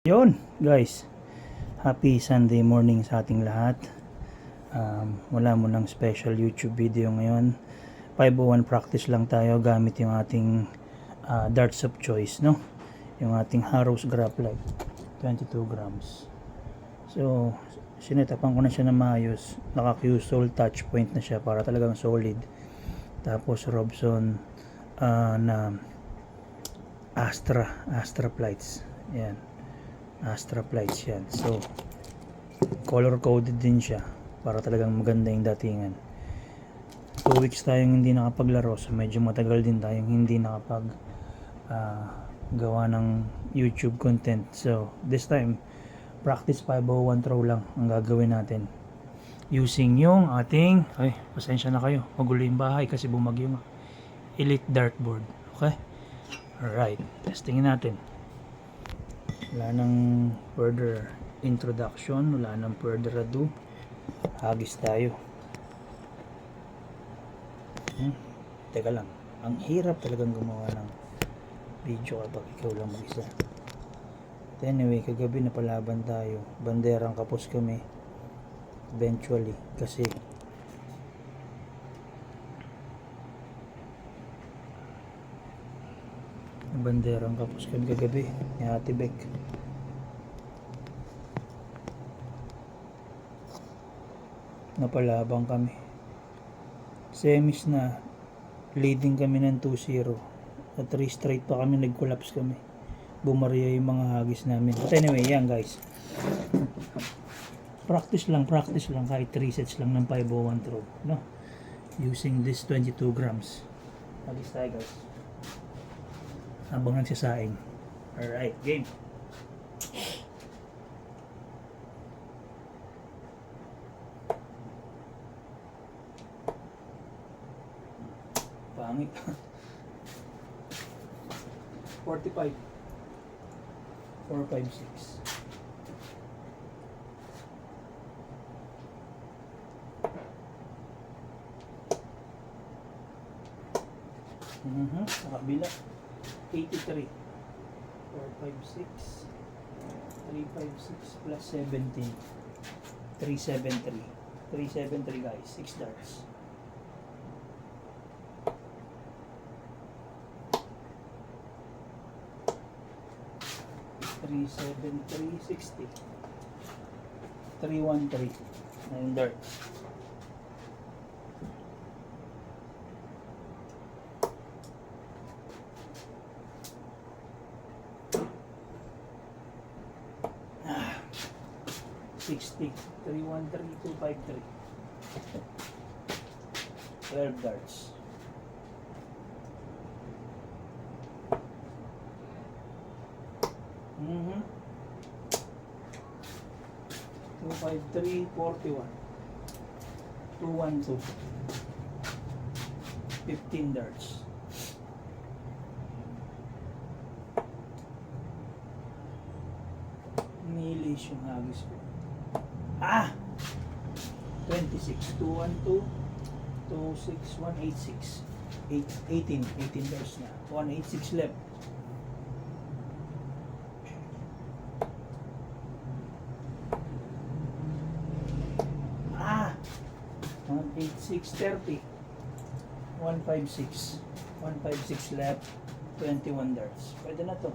Yun guys, happy Sunday morning sa ating lahat. Wala mo ng special YouTube video ngayon. 501 practice lang tayo gamit yung ating darts of choice, no? Yung ating Harrows Graphite 22 grams. So sinetapan ko na siya na maayos. Naka-Q-Sol touch point na siya para talagang solid. Tapos Robson na Astra plates. Yan, Astra plates yan. So color coded din siya para talagang maganda yung datingan. 2 weeks tayong hindi nakapaglaro, so medyo matagal din tayong hindi nakapag gawa ng YouTube content. So this time practice 501 throw lang ang gagawin natin using yung ating, pasensya na kayo, magulo yung bahay kasi bumagyo nga, Elite dartboard. Okay, alright, testingin natin. Wala nang further introduction, wala nang further ado, hagis tayo. Teka lang, ang hirap talagang gumawa ng video kapag ikaw lang mag-isa. Anyway, kagabi napalaban tayo, banderang kapos kami eventually kasi banderang kapos kami kagabi ni Ate Beck. Napalabang kami, semis na, leading kami ng 2-0 at 3 straight pa kami, nag-collapse kami, bumarya yung mga hagis namin. But anyway, yan guys, practice lang kahit 3 sets lang ng 501 throw, no? Using this 22 grams. Hagis tayo guys habang nagsasaing. Alright, game. Pangit. 45 456. Sa kabila 83 456 356 plus 17 373 guys, 6 darts. $373.60 313 9 darts. $60 313 253 12 darts. Mm-hmm. 253 41 212 15 darts. Nilis yung hagis ko. 26 212 26 186 18 darts na, 186 left. 186 30 156 left, 21 darts. Pwede na to.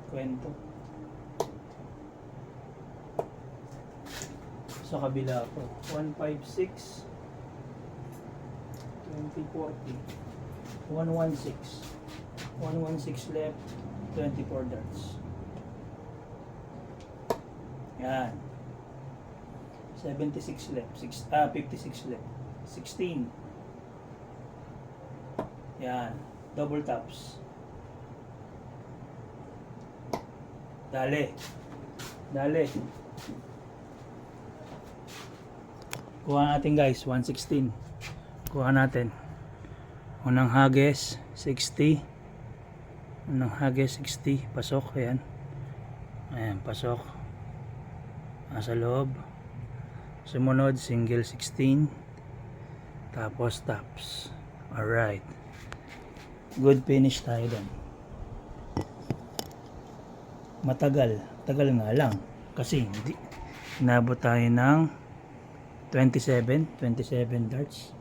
Kwento. Sa kabila ko 156 2040 116 left, 24 darts. Yan, 76 left, 56 left, 16. Yan, double taps. Dale. Kuha natin guys, 116. Kuha natin. Unang hagis, 60. Pasok, ayan. Ayan, pasok. Nasa loob. Sumunod, single 16. Tapos taps. Alright. Good finish tayo dun. matagal. Tagal nga lang. Kasi hindi. Inabot tayo ng 27 darts.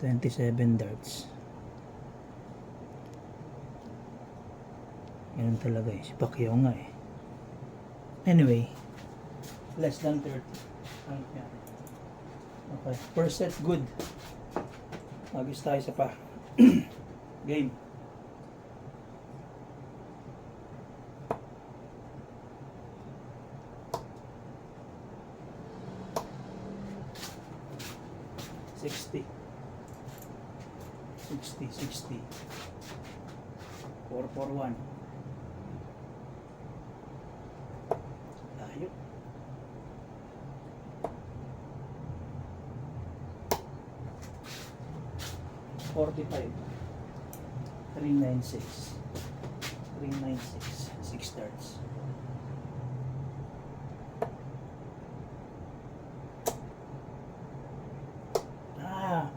27 darts. Ganun talaga eh. Si Pacquiao nga eh. Anyway, less than 30. Ano yan? Okay. First set good. Magis tayo sa pa. Game. $60. 441. Tayo. $45. 396. 6 darts. Ah,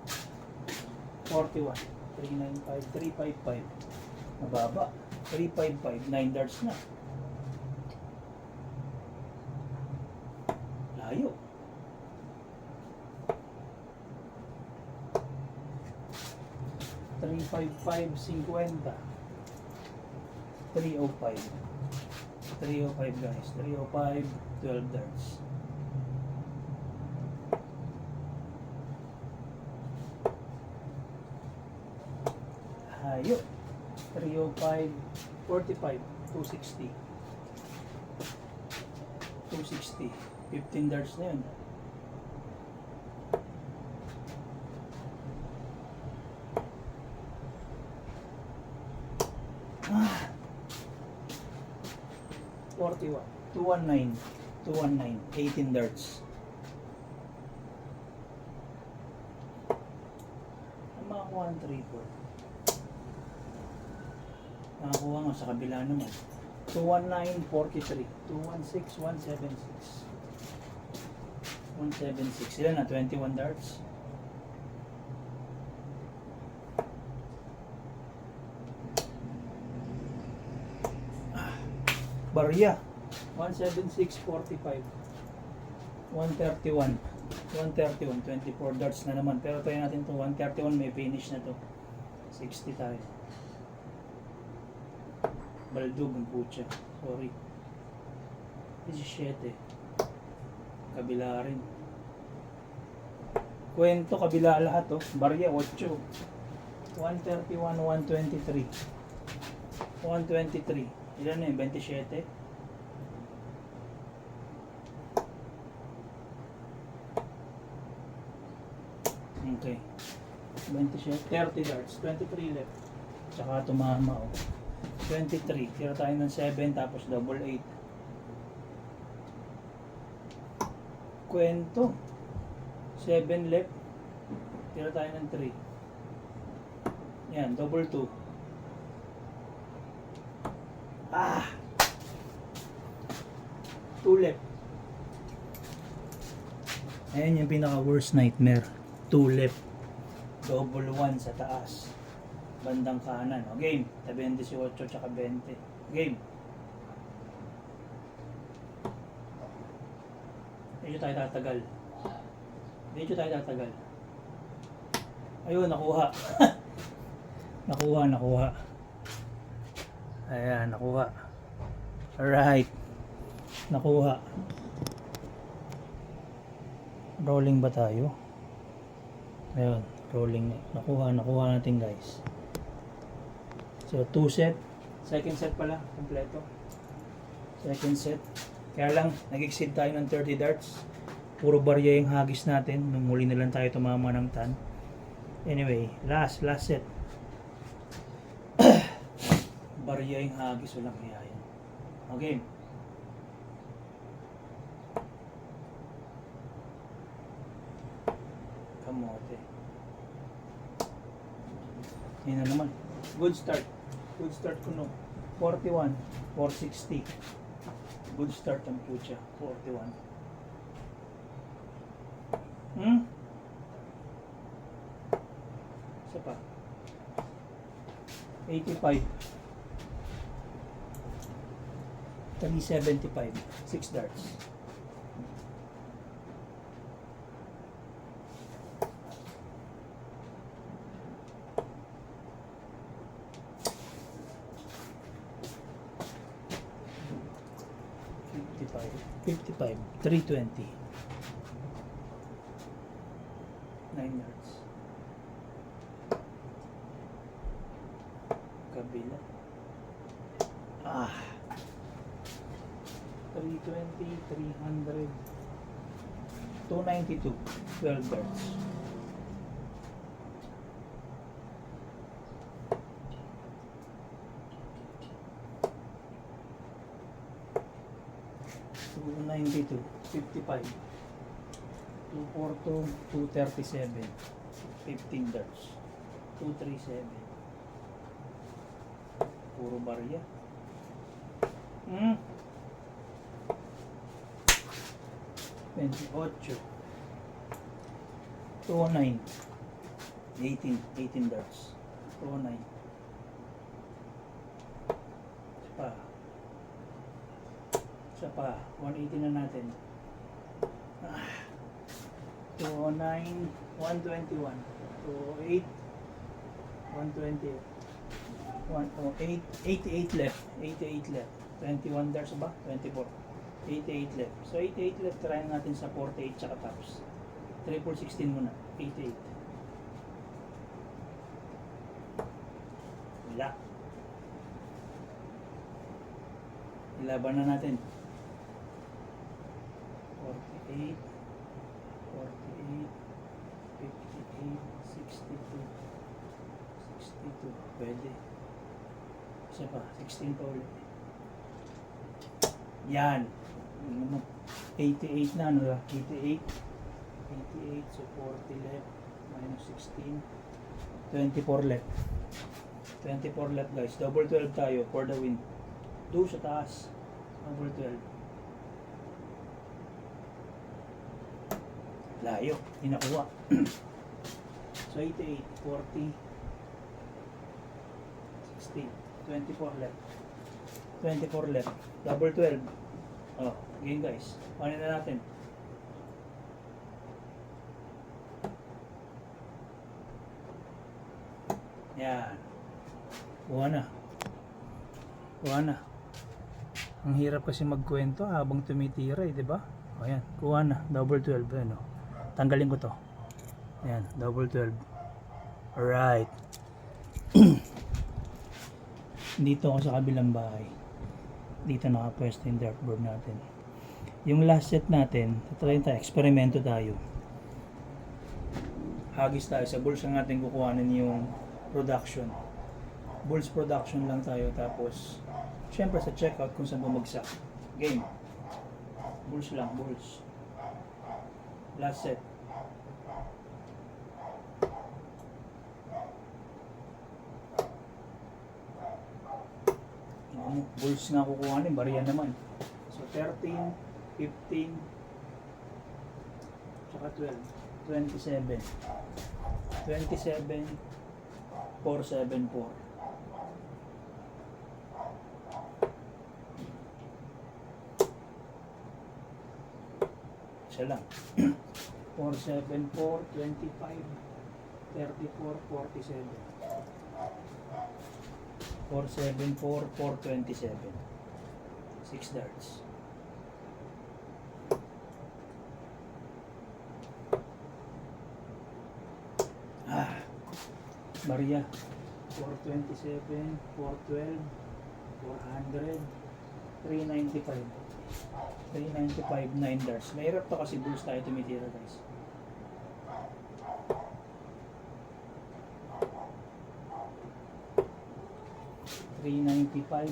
41. 395. 355. Mababa. 355. 9 darts na. Layo. $355.50. 305. 305 guys. 305. 12 darts. Hayo. 305. 45. 260. 260. 15 darts na yun. Ah. 41. 219. 219. 18 darts. Ang makakuha ng 3-4. Nakakuha nga sa kabila naman. 219, 43. 216, 176. 176. Sila na, 21 darts. Barya. 176, 45. 131. 131, 24 darts na naman. Pero tayo natin to 131, may finish na to. 60 tayo. Baldog ang putya. Sorry. 17. Kabila rin. Kwento kabila lahat oh. Barya 8. 131, 123. 123. Ilan na yun? 27. Okay. 27. 30 darts. 23 left. Tsaka tumama oh. 23. Tira tayo ng 7 tapos double 8. Kwento. 7 left. Tira tayo ng 3. Yan, double 2. Ah! 2 left. Ayan yung pinaka worst nightmare. 2 left. Double 1 sa taas. Bandang kanan. O game. Tabi 18 tsaka 20. Game. Medyo tayo tatagal. Ayun, nakuha. nakuha. Ayan, nakuha. Alright. Nakuha. Rolling ba tayo? Ayun, rolling. Nakuha natin guys. So, 2 set. Second set pala, kompleto. Second set. Kaya lang, nag-exceed tayo ng 30 darts. Puro barya yung hagis natin. Nung muli na lang tayo tumama ng tan. Anyway, last set. Barya yung hagis, walang hiyayan. Okay. Kamote. Yan na naman. Good start ko no. 41, 460. Good start ang pucha. 41. Isa pa. 85. 375, 6 darts. $55, 320. 9 yards. Kabila. 320, 300. 292, 12 yards. $292, 55. 242, 237. 15 darts. 237. Puro barya. 28. 209. 18 darts. 209. Isa pa. 180 na natin. 209, 121, 208, 120, 108, 88 left, 88 left, 21 darts ba? 24, 88 left. So 88 left, try natin sa 48 tsaka tops. Triple 16 muna, 88. Wala. Ilaban na natin. 48, 48, 58, 62, 62, pwede. Isa pa, 16 pa ulit. Yan. 88 na, ano ba? 88, 88, so 40 left, minus 16, 24 left. 24 left guys, double 12 tayo for the win. 2 sa taas, double 12. Layo, hinakuha. So 88, 40, 16, 24 left. 24 left, double 12. Oh, game guys. Paano na natin? Yan. Kuha na. Kuha na. Ang hirap kasi magkwento habang tumitira eh, di ba? Ayan, kuha na. Double 12. Ayan, oh. Tanggalin ko to. Ayan, double 12. Alright. Dito ako sa kabilang bahay. Dito nakapwesto yung dartboard natin. Yung last set natin, try tayo, eksperimento tayo. Hagis tayo sa bulls ang ating kukuhanin yung production. Bulls production lang tayo, tapos syempre sa checkout kung saan bumagsak. Game. Bulls lang, bulls. Last set. Bulls nga kukuhanin, bariya naman. So 13, 15, tsaka 12, 27, 27, 474. Isa lang. 474, 25, 34, 47. 474, 427. 6 darts. Maria. 427, 412, 400, 395. 395, 9 darts. Mahirap to kasi bulls tayo tumitira guys. $395,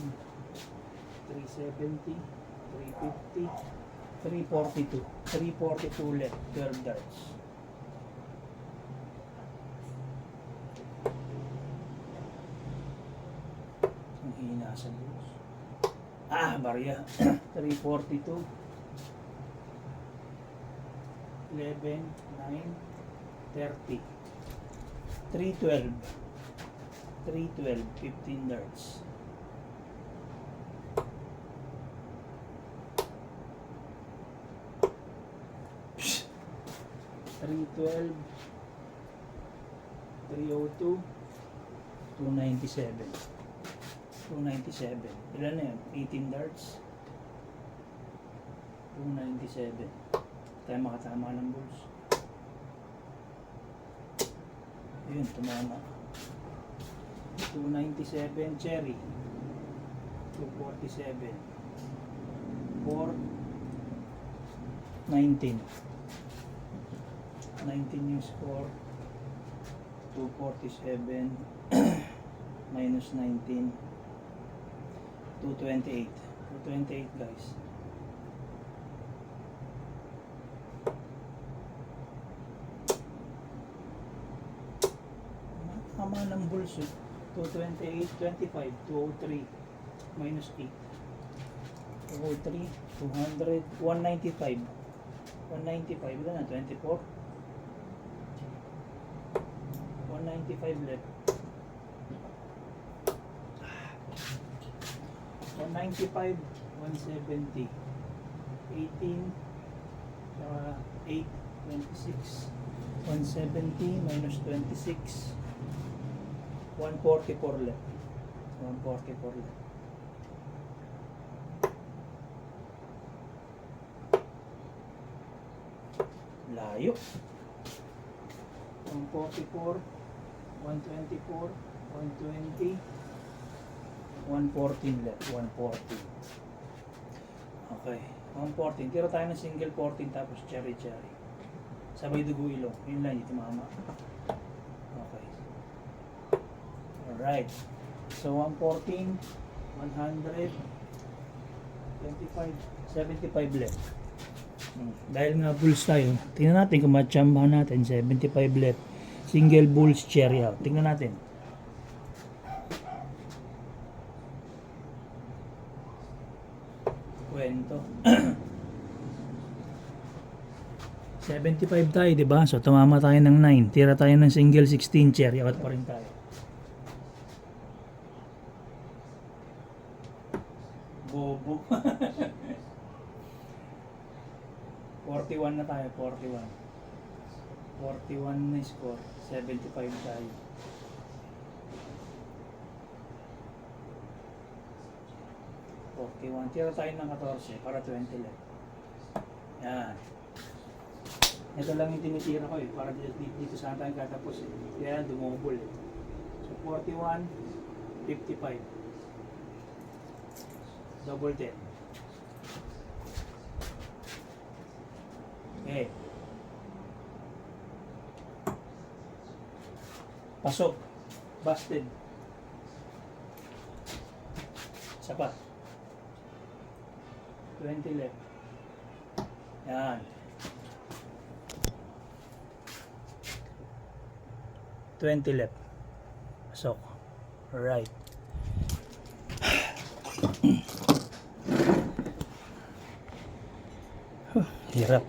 $370, $350, $342. $342 left, 12 darts. Ang hina sa bulls. Barya. 342, 11, 9, 30, 312, 312, 15 darts. 312, 302, 297. 297. Ilan na yun? 18 darts. 297. Tayo makatama ng bulls. Ayun, tumama. 297 cherry. 247. 419. 19 yung score. 247 minus 19. 228. 228 guys. Tama ng bulls. 228, 25, 203 minus 8. 203, 200, 195. 195, ilan na? 24? 195 left. 195, 170. 18, saka 8, 26. 170 minus 26. 144 left. 144 left. Layo. 144, 124, 120, 114 left. 114. Okay. 114. Tira tayo ng single 14 tapos cherry. Sabay dugo ilong. Yun lang, hindi mama. Okay. Alright. So 114, 100, 25, 75 left. Dahil nga bulls tayo, tingnan natin kung matsambahan natin. 75 left. Single bulls cherry out. Tingnan natin. Kwento. 75 tayo, di ba? So tumama tayo ng 9. Tira tayo ng single 16 cherry out pa rin tayo. Bobo. 41 na tayo, 41. 41 na score, 75 tayo. Tira tayo ng 14 para 20 left. Yan. Ito lang yung tinitira ko para dito saan tayo katapos eh. Kaya dumobol eh. So 41, 55. Double 10. Okay. Pasok. Busted. Sapat. 20 left. Yan. 20 left. Pasok. Right. Hirap.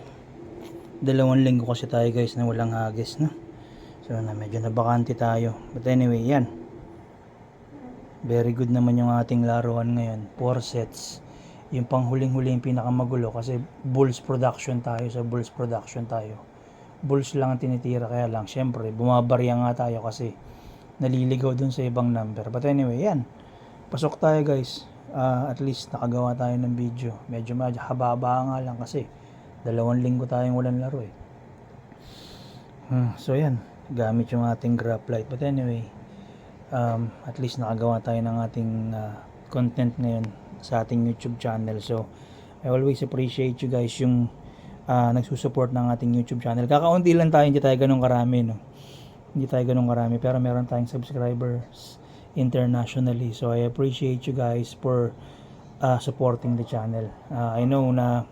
2 linggo kasi tayo guys na walang hagis, no? So medyo nabakante tayo. But anyway, yan. Very good naman yung ating laruan ngayon. 4 sets. Yung panghuling-huling pinakamagulo kasi bulls production tayo. So bulls production tayo. Bulls lang ang tinitira, kaya lang syempre bumabarya nga tayo kasi naliligaw dun sa ibang number. But anyway, yan. Pasok tayo guys. At least nakagawa tayo ng video. Medyo haba-haba nga lang kasi 2 linggo tayong walang laro eh. So yan, gamit yung ating graph light. But anyway, at least nakagawa tayo ng ating content ngayon sa ating YouTube channel. So I always appreciate you guys yung nagsusupport ng ating YouTube channel. Kakaunti lang tayo, hindi tayo ganun karami, no? Hindi tayo ganun karami, pero meron tayong subscribers internationally. So I appreciate you guys for supporting the channel. I know na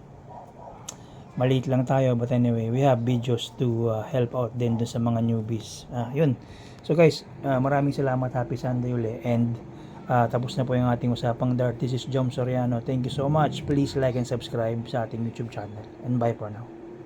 maliit lang tayo, but anyway, we have videos to help out din dun sa mga newbies. Yun. So guys, maraming salamat. Happy Sunday uli. And tapos na po yung ating usapang dart. This is Jom Soriano. Thank you so much. Please like and subscribe sa ating YouTube channel. And bye for now.